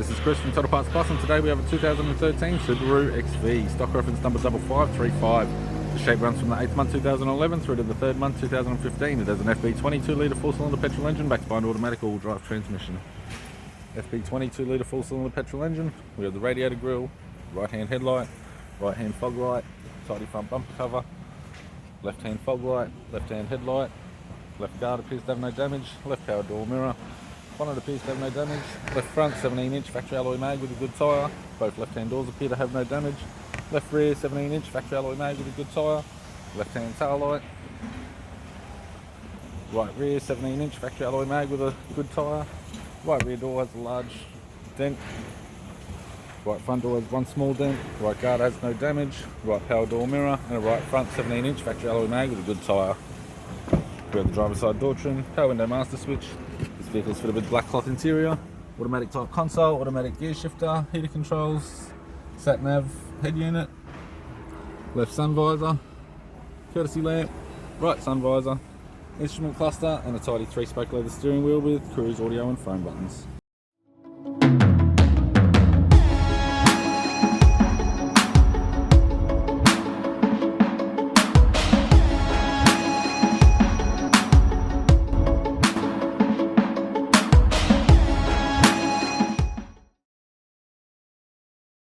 this is Chris from Total Parts Plus, and today we have a 2013 Subaru XV, stock reference number 5535. The shape runs from the 8th month 2011 through to the 3rd month 2015. It has an FB 22-litre 4-cylinder petrol engine backed by an automatic all drive transmission. FB 22-litre 4-cylinder petrol engine. We have the radiator grille, right hand headlight, right hand fog light, tidy front bumper cover, left hand fog light, left hand headlight, left guard appears to have no damage, left power door mirror, bonnet appears to have no damage, left front 17-inch factory alloy mag with a good tyre, both left hand doors appear to have no damage, left rear 17-inch factory alloy mag with a good tyre, left hand tail light, right rear 17-inch factory alloy mag with a good tyre, right rear door has a large dent, right front door has one small dent, right guard has no damage, right power door mirror, and a right front 17-inch factory alloy mag with a good tyre. We have the driver's side door trim, power window master switch. This vehicle is fitted with black cloth interior, automatic type console, automatic gear shifter, heater controls, sat nav head unit, left sun visor, courtesy lamp, right sun visor, instrument cluster, and a tidy 3-spoke leather steering wheel with cruise audio and phone buttons.